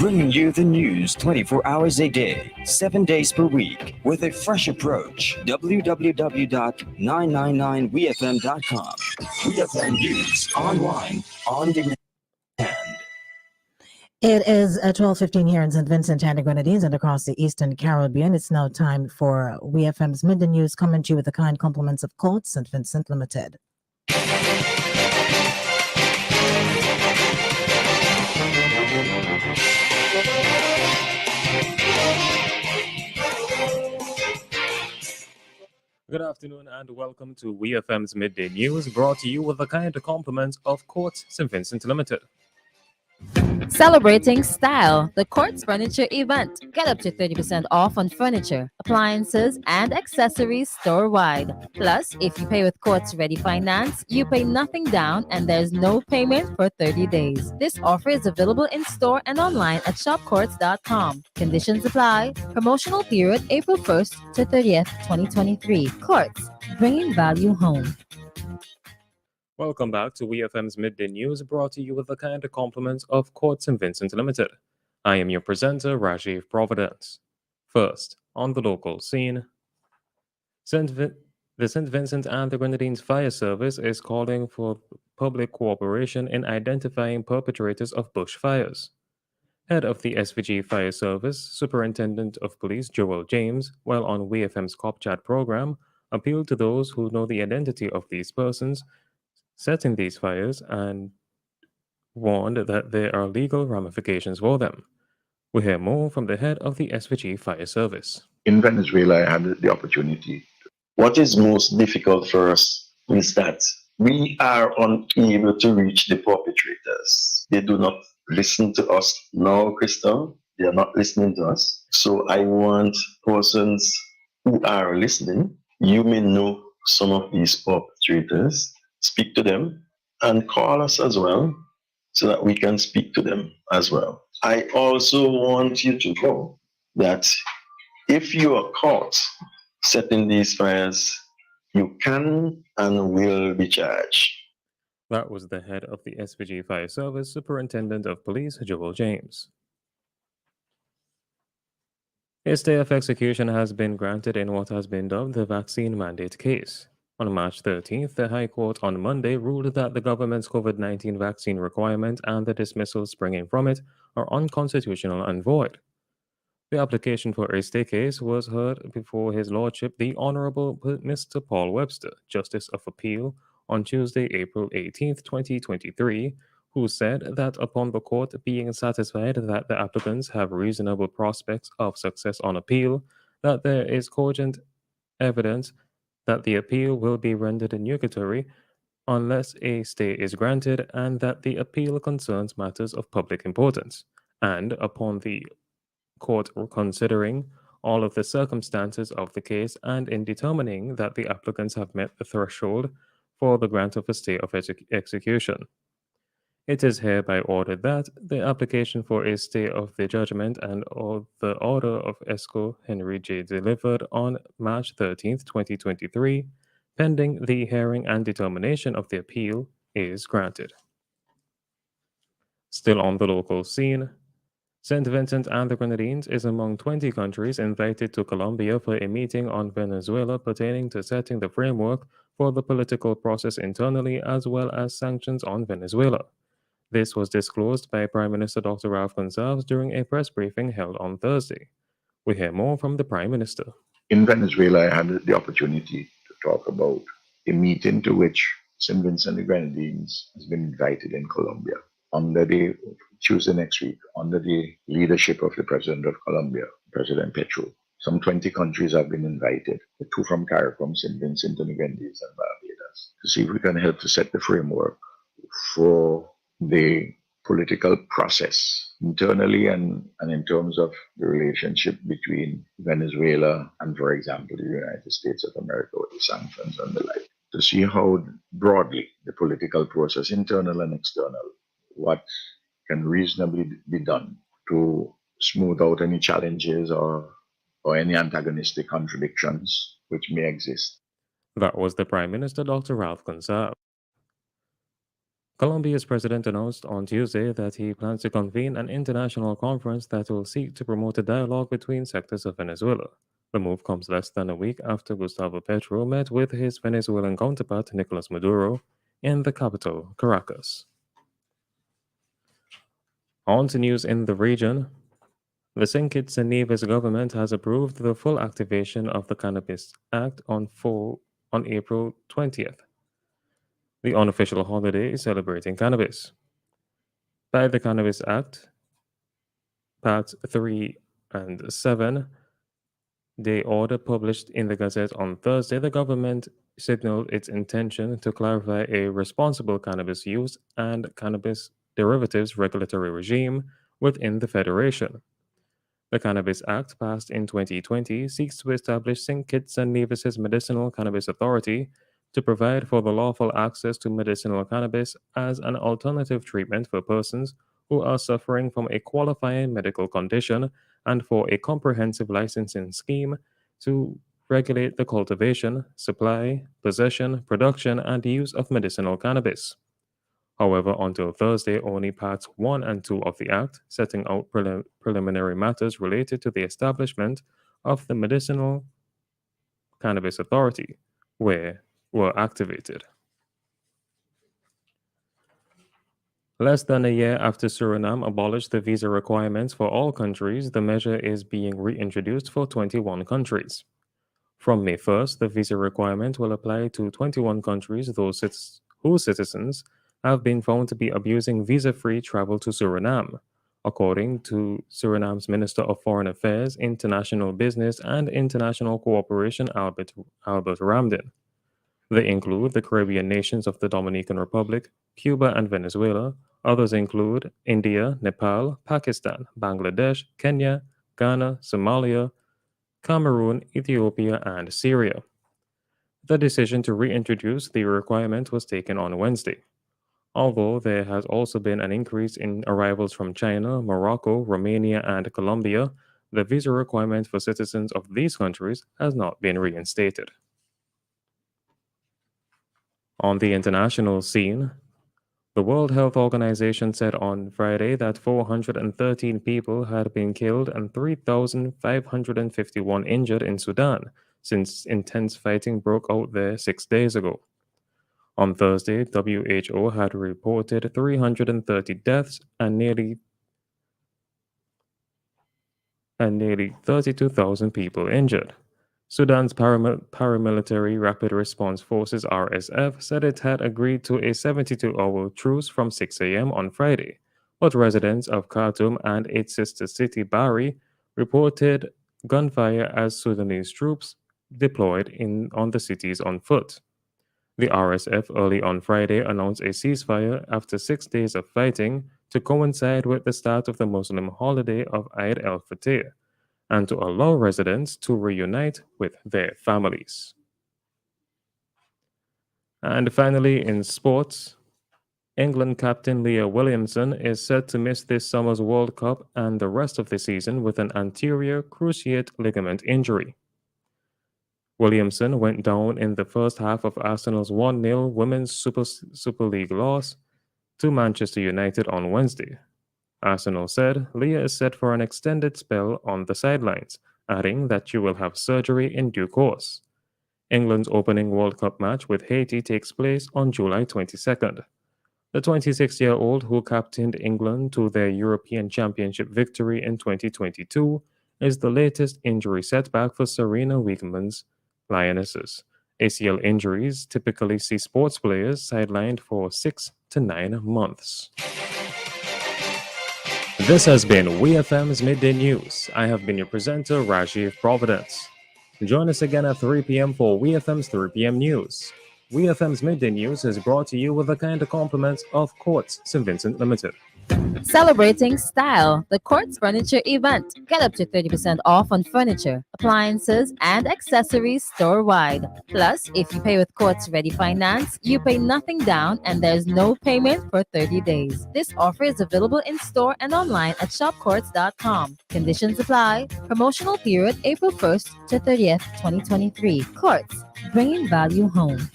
bringing you the news 24 hours a day, 7 days per week, with a fresh approach. www.999wefm.com. WeFM News, online, on demand. It is 12:15 here in St. Vincent and the Grenadines and across the Eastern Caribbean. It's now time for WeFM's Midday News, coming to you with the kind compliments of Court St. Vincent Limited. Good afternoon and welcome to WeFM's Midday News, brought to you with the kind compliments of Court St. Vincent Limited. Celebrating style, the Courts Furniture event. Get up to 30% off on furniture, appliances, and accessories store-wide. Plus, if you pay with Courts Ready Finance, you pay nothing down and there's no payment for 30 days. This offer is available in store and online at shopcourts.com. Conditions apply. Promotional period April 1st to 30th, 2023. Courts, bringing value home. Welcome back to WeFM's Midday News, brought to you with the kind compliments of Court St. Vincent Limited. I am your presenter, Rajiv Providence. First, on the local scene, the St. Vincent and the Grenadines Fire Service is calling for public cooperation in identifying perpetrators of bushfires. Head of the SVG Fire Service, Superintendent of Police Joel James, while on WeFM's Cop Chat program, appealed to those who know the identity of these persons setting these fires and warned that there are legal ramifications for them. We hear more from the head of the SVG Fire Service. In Venezuela, I had the opportunity. What is most difficult for us is that we are unable to reach the perpetrators. They do not listen to us now, Crystal. They are not listening to us. So I want persons who are listening. You may know some of these perpetrators. Speak to them and call us as well so that we can speak to them as well. I also want you to know that if you are caught setting these fires, you can and will be charged. That was the head of the SVG Fire Service, Superintendent of Police Joel James. A stay of execution has been granted in what has been dubbed the vaccine mandate case. On March 13th, the High Court on Monday ruled that the government's COVID-19 vaccine requirement and the dismissal springing from it are unconstitutional and void. The application for a stay case was heard before His Lordship the Honorable Mr. Paul Webster, Justice of Appeal, on Tuesday, April 18th, 2023, who said that upon the court being satisfied that the applicants have reasonable prospects of success on appeal, that there is cogent evidence that the appeal will be rendered nugatory unless a stay is granted, and that the appeal concerns matters of public importance. And upon the court considering all of the circumstances of the case and in determining that the applicants have met the threshold for the grant of a stay of execution, it is hereby ordered that the application for a stay of the judgment and of the order of ESCO Henry J. delivered on March 13th, 2023, pending the hearing and determination of the appeal, is granted. Still on the local scene, St. Vincent and the Grenadines is among 20 countries invited to Colombia for a meeting on Venezuela pertaining to setting the framework for the political process internally as well as sanctions on Venezuela. This was disclosed by Prime Minister Dr. Ralph Gonsalves during a press briefing held on Thursday. We hear more from the Prime Minister. In Venezuela, I had the opportunity to talk about a meeting to which St. Vincent and the Grenadines has been invited in Colombia under the Tuesday next week, under the leadership of the President of Colombia, President Petro. Some 20 countries have been invited, the two from CARICOM, St. Vincent and the Grenadines and Barbados, to see if we can help to set the framework for the political process internally and in terms of the relationship between Venezuela and, for example, the United States of America with the sanctions and the like, to see how broadly the political process, internal and external, what can reasonably be done to smooth out any challenges or any antagonistic contradictions which may exist. That was the Prime Minister, Dr. Ralph Gonsalves. Colombia's president announced on Tuesday that he plans to convene an international conference that will seek to promote a dialogue between sectors of Venezuela. The move comes less than a week after Gustavo Petro met with his Venezuelan counterpart Nicolas Maduro in the capital, Caracas. On to news in the region. The St. Kitts and Nevis government has approved the full activation of the Cannabis Act on April 20th, the unofficial holiday celebrating cannabis. By the Cannabis Act, Parts 3 and 7, the order published in the Gazette on Thursday, the government signaled its intention to clarify a responsible cannabis use and cannabis derivatives regulatory regime within the Federation. The Cannabis Act, passed in 2020, seeks to establish St. Kitts and Nevis's Medicinal Cannabis Authority to provide for the lawful access to medicinal cannabis as an alternative treatment for persons who are suffering from a qualifying medical condition and for a comprehensive licensing scheme to regulate the cultivation, supply, possession, production, and use of medicinal cannabis. However, until Thursday, only Parts 1 and 2 of the Act, setting out preliminary matters related to the establishment of the Medicinal Cannabis Authority, were activated. Less than a year after Suriname abolished the visa requirements for all countries, the measure is being reintroduced for 21 countries. From May 1st, the visa requirement will apply to 21 countries whose citizens have been found to be abusing visa-free travel to Suriname, according to Suriname's Minister of Foreign Affairs, International Business and International Cooperation, Albert Ramdin. They include the Caribbean nations of the Dominican Republic, Cuba, and Venezuela. Others include India, Nepal, Pakistan, Bangladesh, Kenya, Ghana, Somalia, Cameroon, Ethiopia, and Syria. The decision to reintroduce the requirement was taken on Wednesday. Although there has also been an increase in arrivals from China, Morocco, Romania, and Colombia, the visa requirement for citizens of these countries has not been reinstated. On the international scene, the World Health Organization said on Friday that 413 people had been killed and 3,551 injured in Sudan since intense fighting broke out there 6 days ago. On Thursday, WHO had reported 330 deaths and nearly 32,000 people injured. Sudan's paramilitary Rapid Response Forces RSF said it had agreed to a 72-hour truce from 6 a.m. on Friday, but residents of Khartoum and its sister city Bari reported gunfire as Sudanese troops deployed on the cities on foot. The RSF early on Friday announced a ceasefire after 6 days of fighting to coincide with the start of the Muslim holiday of Eid al-Fitr and to allow residents to reunite with their families. And finally, in sports, England captain Leah Williamson is set to miss this summer's World Cup and the rest of the season with an anterior cruciate ligament injury. Williamson went down in the first half of Arsenal's 1-0 Women's Super League loss to Manchester United on Wednesday. Arsenal said Leah is set for an extended spell on the sidelines, adding that she will have surgery in due course. England's opening World Cup match with Haiti takes place on July 22nd. The 26-year-old, who captained England to their European Championship victory in 2022, is the latest injury setback for Serena Williams' Lionesses. ACL injuries typically see sports players sidelined for 6 to 9 months. This has been WEFM's Midday News. I have been your presenter, Rajiv Providence. Join us again at 3 p.m. for WEFM's 3 p.m. News. WEFM's Midday News is brought to you with the kind compliments of Quartz St. Vincent Limited. Celebrating style, the Quartz Furniture event. Get up to 30% off on furniture, appliances, and accessories store-wide. Plus, if you pay with Quartz Ready Finance, you pay nothing down and there's no payment for 30 days. This offer is available in store and online at shopquartz.com. Conditions apply. Promotional period April 1st to 30th, 2023. Quartz, bringing value home.